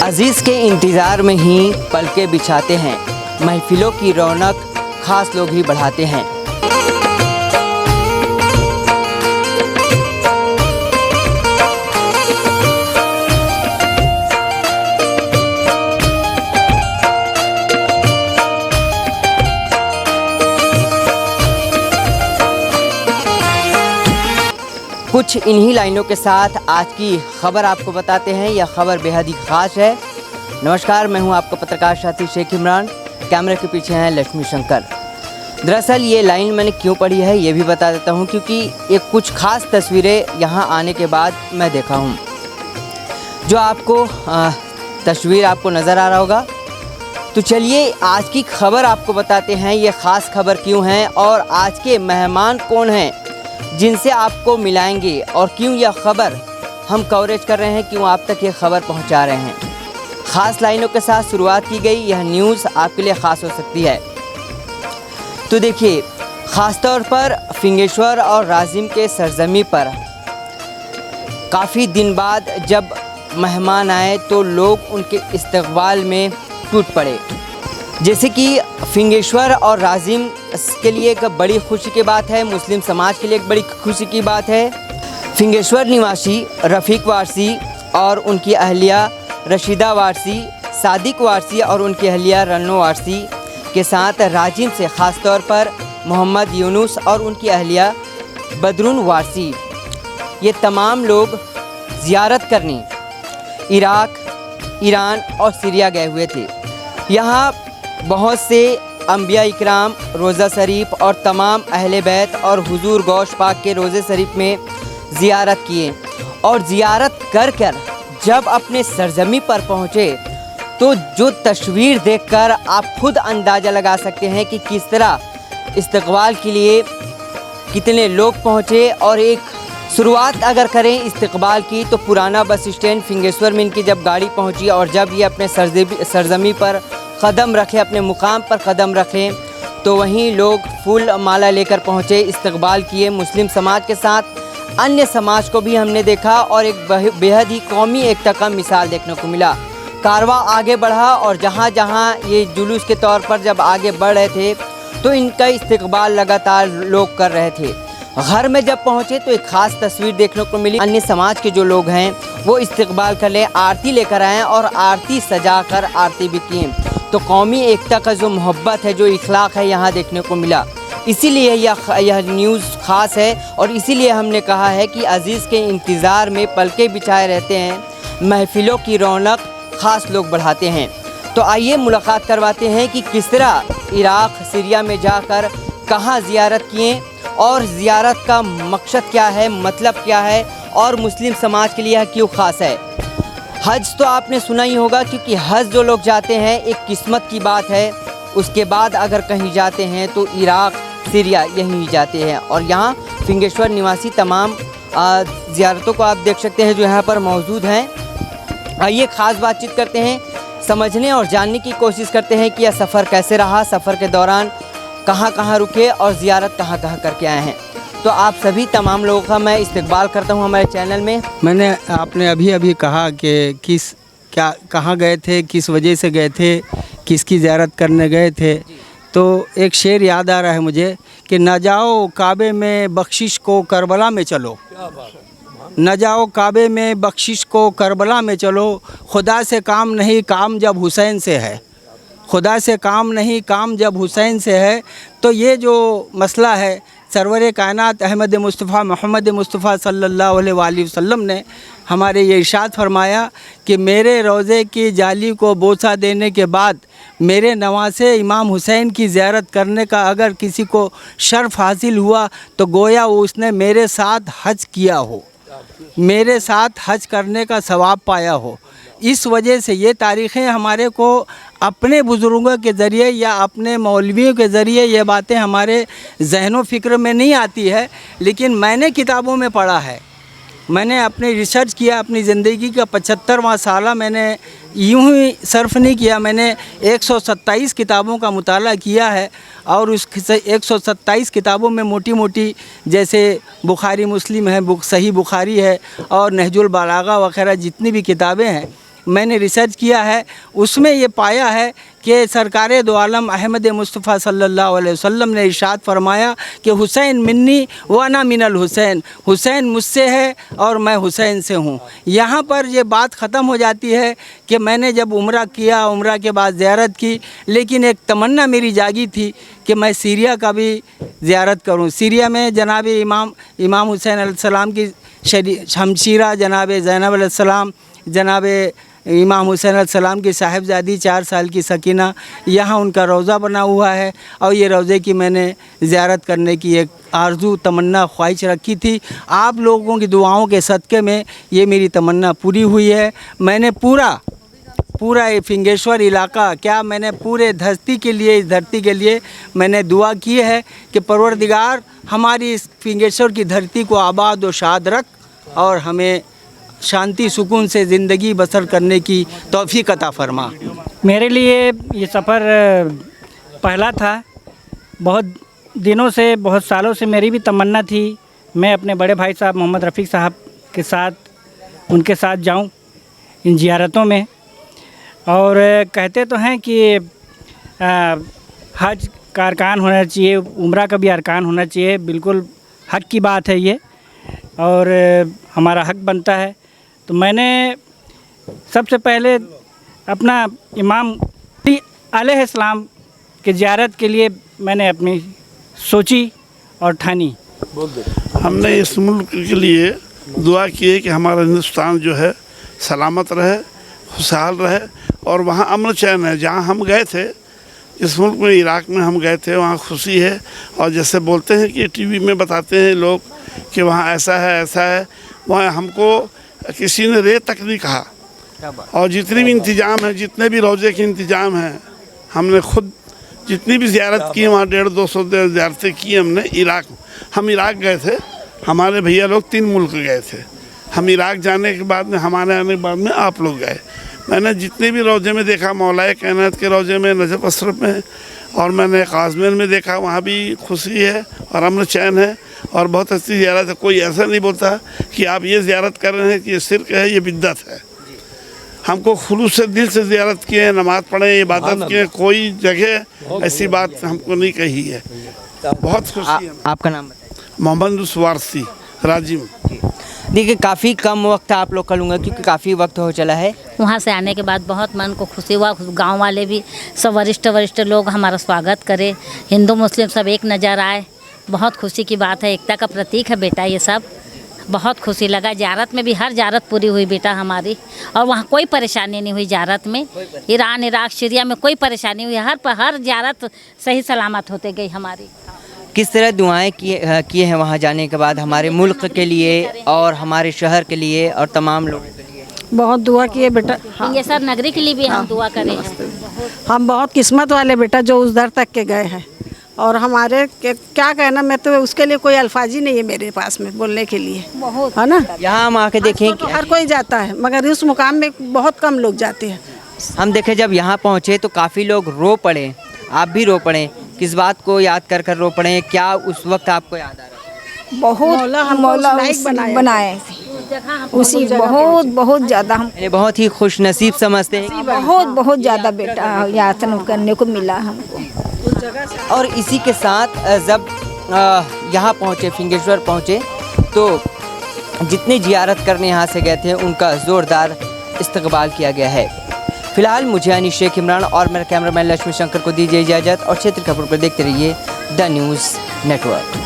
अजीज़ के इंतज़ार में ही पलके बिछाते हैं, महफिलों की रौनक ख़ास लोग ही बढ़ाते हैं। कुछ इन्हीं लाइनों के साथ आज की खबर आपको बताते हैं। यह खबर बेहद ही ख़ास है। नमस्कार, मैं हूं आपका पत्रकार साथी शेख इमरान। कैमरे के पीछे हैं लक्ष्मी शंकर। दरअसल ये लाइन मैंने क्यों पढ़ी है ये भी बता देता हूं, क्योंकि ये कुछ ख़ास तस्वीरें यहां आने के बाद मैं देखा हूं। जो आपको तस्वीर आपको नज़र आ रहा होगा। तो चलिए आज की खबर आपको बताते हैं, ये ख़ास खबर क्यों है और आज के मेहमान कौन हैं जिनसे आपको मिलाएंगे, और क्यों यह खबर हम कवरेज कर रहे हैं, क्यों आप तक ये खबर पहुंचा रहे हैं। ख़ास लाइनों के साथ शुरुआत की गई। यह न्यूज़ आपके लिए ख़ास हो सकती है। तो देखिए, ख़ास तौर पर फिंगेश्वर और राजिम के सरजमी पर काफ़ी दिन बाद जब मेहमान आए तो लोग उनके इस्तकबाल में टूट पड़े। जैसे कि फिंगेश्वर और राजिम के लिए एक बड़ी खुशी की बात है, मुस्लिम समाज के लिए एक बड़ी खुशी की बात है। फिंगेश्वर निवासी रफ़ीक वारसी और उनकी अहलिया रशीदा वारसी, सादिक वारसी और उनकी अहलिया रन्नो वारसी के साथ राजिम से ख़ास तौर पर मोहम्मद यूनुस और उनकी अहलिया बदरुन वारसी, ये तमाम लोग ज़ियारत करने इराक़, ईरान और सीरिया गए हुए थे। यहाँ बहुत से अंबिया इकराम रोज़ा शरीफ और तमाम अहले बैत और हुजूर गौश पाक के रोज़े शरीफ में ज़ियारत किए, और ज़ियारत कर जब अपने सरजमी पर पहुँचे तो जो तस्वीर देखकर आप खुद अंदाज़ा लगा सकते हैं कि किस तरह इस्तकबाल के लिए कितने लोग पहुँचे। और एक शुरुआत अगर करें इस्तकबाल की, तो पुराना बस स्टैंड फिंगेश्वर में इनकी जब गाड़ी पहुँची और जब ये अपने सरजमी पर कदम रखे, अपने मुकाम पर कदम रखें, तो वहीं लोग फूल माला लेकर पहुँचे, इस्तकबाल किए। मुस्लिम समाज के साथ अन्य समाज को भी हमने देखा और एक बेहद ही कौमी एकता का मिसाल देखने को मिला। कारवां आगे बढ़ा और जहाँ जहाँ ये जुलूस के तौर पर जब आगे बढ़ रहे थे तो इनका इस्तकबाल लगातार लोग कर रहे थे। घर में जब पहुँचे तो एक ख़ास तस्वीर देखने को मिली। अन्य समाज के जो लोग हैं वो इस्तकबाल कर ले, आरती लेकर आए और आरती सजा कर आरती भी की। तो कौमी एकता का जो मोहब्बत है, जो इखलाक है, यहाँ देखने को मिला। इसीलिए यह न्यूज़ ख़ास है और इसीलिए हमने कहा है कि अज़ीज़ के इंतज़ार में पलके बिछाए रहते हैं, महफिलों की रौनक ख़ास लोग बढ़ाते हैं। तो आइए मुलाकात करवाते हैं कि किस तरह इराक़, सीरिया में जाकर कहाँ ज़ियारत किए और ज़ियारत का मकसद क्या है, मतलब क्या है, और मुस्लिम समाज के लिए यह क्यों ख़ास है। हज तो आपने सुना ही होगा, क्योंकि हज जो लोग जाते हैं एक किस्मत की बात है। उसके बाद अगर कहीं जाते हैं तो इराक़, सीरिया यहीं जाते हैं। और यहाँ फिंगेश्वर निवासी तमाम ज़ियारतों को आप देख सकते हैं जो यहाँ पर मौजूद हैं। आइए ख़ास बातचीत करते हैं, समझने और जानने की कोशिश करते हैं कि यह सफ़र कैसे रहा, सफ़र के दौरान कहाँ कहाँ रुके और ज़ियारत कहाँ कहाँ करके आए हैं। तो आप सभी तमाम लोगों का मैं इस्तकबाल करता हूँ हमारे चैनल में। आपने अभी कहा कि कहाँ गए थे, किस वजह से गए थे, किसकी ज़ियारत करने गए थे, तो एक शेर याद आ रहा है मुझे कि न जाओ काबे में बख्शिश को करबला में चलो, न जाओ काबे में बख्शिश को करबला में चलो, खुदा से काम नहीं काम जब हुसैन से है, खुदा से काम नहीं काम जब हुसैन से है। तो ये जो मसला है, सरवर कायनात अहमद मुस्तफ़ा मोहम्मद मुस्तफ़ा सल्लल्लाहु अलैहि वसल्लम ने हमारे ये इरशाद फरमाया कि मेरे रोज़े की जाली को बोसा देने के बाद मेरे नवासे इमाम हुसैन की ज़ियारत करने का अगर किसी को शर्फ़ हासिल हुआ तो गोया उसने मेरे साथ हज किया हो, मेरे साथ हज करने का सवाब पाया हो। इस वजह से ये तारीख़ें हमारे को अपने बुज़ुर्गों के ज़रिए या अपने मौलवियों के ज़रिए ये बातें हमारे ज़हन व फ़िक्र में नहीं आती है, लेकिन मैंने किताबों में पढ़ा है। मैंने अपनी रिसर्च किया, अपनी ज़िंदगी का 75वां साल मैंने यूं ही सर्फ नहीं किया, मैंने 127 किताबों का मुताला किया है और उस 127 किताबों में मोटी मोटी जैसे बुखारी मुस्लिम है, सही बुखारी है और नहजुल बलागा वगैरह जितनी भी किताबें हैं, मैंने रिसर्च किया है, उसमें ये पाया है कि सरकार दो आलम अहमद मुस्तफ़ा सल्लल्लाहु अलैहि वसल्लम ने इरशाद फरमाया कि हुसैन मिन्नी व अना मिनल हुसैन, हुसैन मुझसे है और मैं हुसैन से हूँ। यहाँ पर ये बात ख़त्म हो जाती है कि मैंने जब उम्रा किया, उम्रा के बाद ज़ियारत की, लेकिन एक तमन्ना मेरी जागी थी कि मैं सीरिया का भी ज़ियारत करूँ। सीरिया में जनाब इमाम हुसैन अलैहिस्सलाम की शमशीरा, जनाब ज़ैनब अलैहिस्सलाम, जनाब इमाम हुसैन अलैहिस्सलाम की साहिबजादी 4 साल की सकीना, यहाँ उनका रोज़ा बना हुआ है और ये रोज़े की मैंने ज़ियारत करने की एक आरज़ू, तमन्ना, ख्वाहिश रखी थी। आप लोगों की दुआओं के सदक़े में ये मेरी तमन्ना पूरी हुई है। मैंने पूरा ये फिंगेश्वर इलाका, क्या मैंने पूरे धरती के लिए, इस धरती के लिए मैंने दुआ की है कि परवरदिगार हमारी इस फिंगेश्वर की धरती को आबाद व शाद रख और हमें शांति सुकून से ज़िंदगी बसर करने की तौफीक अता फरमा। मेरे लिए ये सफ़र पहला था। बहुत दिनों से, बहुत सालों से मेरी भी तमन्ना थी मैं अपने बड़े भाई साहब मोहम्मद रफ़ीक साहब के साथ, उनके साथ जाऊं इन ज़ियारतों में। और कहते तो हैं कि हज का अरकान होना चाहिए, उम्रा का भी अरकान होना चाहिए। बिल्कुल हक की बात है ये, और हमारा हक बनता है। तो मैंने सबसे पहले अपना इमाम अलैहिस्सलाम के ज़ियारत के लिए मैंने अपनी सोची और ठानी। हमने इस मुल्क के लिए दुआ की है कि हमारा हिंदुस्तान जो है सलामत रहे, खुशहाल रहे और वहाँ अमन चैन है। जहाँ हम गए थे, इस मुल्क में, इराक़ में हम गए थे, वहाँ खुशी है। और जैसे बोलते हैं कि टीवी में बताते हैं लोग कि वहाँ ऐसा है, ऐसा है, वहाँ हमको किसी ने रे तक नहीं कहा। और जितनी भी इंतज़ाम है, जितने भी रोज़े के इंतज़ाम हैं, हमने खुद जितनी भी ज़ियारत की, वहाँ 150-200 ज़ियारतें की हमने। हम इराक़ गए थे, हमारे भैया लोग 3 मुल्क गए थे। हम इराक़ जाने के बाद में, हमारे आने के बाद में आप लोग गए। मैंने जितने भी रोज़े में देखा, मौलाए कायनात के रोज़े में, नजफ़ अशरफ में, और मैंने काज़मीर में देखा, वहाँ भी खुशी है और अमन चैन है और बहुत अच्छी ज़ियारत है। कोई ऐसा नहीं बोलता कि आप ये ज़ियारत कर रहे हैं कि ये शिर्क है, ये बिद्दत है। हमको खुलूस से, दिल से ज़ियारत किए, नमाज़ पढ़े, इबादत किए, कोई जगह ऐसी बात हमको नहीं कही है। बहुत खुशी है। आपका नाम बताइए। मोहम्मद वारसी राजिम। देखिए, काफ़ी कम वक्त आप लोग का लूँगा क्योंकि काफ़ी वक्त हो चला है। वहाँ से आने के बाद बहुत मन को खुशी हुआ। गांव वाले भी सब वरिष्ठ लोग हमारा स्वागत करे, हिंदू मुस्लिम सब एक नज़र आए। बहुत खुशी की बात है, एकता का प्रतीक है बेटा ये सब। बहुत खुशी लगा। ज़ियारत में भी हर ज़ियारत पूरी हुई बेटा हमारी, और वहाँ कोई परेशानी नहीं हुई ज़ियारत में। ईरान, इराक़, सीरिया में कोई परेशानी हुई, हर ज़ियारत सही सलामत होते गई हमारी। किस तरह दुआएं किए हैं वहाँ जाने के बाद हमारे मुल्क के लिए और हमारे शहर के लिए और तमाम लोगों के लिए? बहुत दुआ किए बेटा। ये सर नगरी के लिए भी हम दुआ करें हैं। हम बहुत किस्मत वाले बेटा जो उस दर तक के गए हैं, और हमारे क्या कहना, मैं तो उसके लिए कोई अल्फाज ही नहीं है मेरे पास में बोलने के लिए, बहुत है ना। यहाँ हम आके देखें तो हर कोई जाता है, मगर उस मुकाम में बहुत कम लोग जाते हैं। हम देखें जब यहाँ पहुँचे तो काफ़ी लोग रो पड़े, आप भी रो पड़े। किस बात को याद कर रो पड़े? क्या उस वक्त आपको याद आ रहा? बहुत मौला बनाए उसी बहुत ज़्यादा हम बहुत ही खुश नसीब समझते हैं। बहुत ज़्यादा बेटा यातना करने को मिला हमको। और इसी के साथ जब यहाँ पहुँचे, फिंगेश्वर पहुँचे, तो जितने ज़ियारत करने यहाँ से गए थे उनका ज़ोरदार इस्तकबाल किया गया है। फिलहाल मुझे यानी शेख इमरान और मेरे कैमरामैन लक्ष्मी शंकर को दीजिए इजाज़त और क्षेत्र खबर पर देखते रहिए द न्यूज़ नेटवर्क।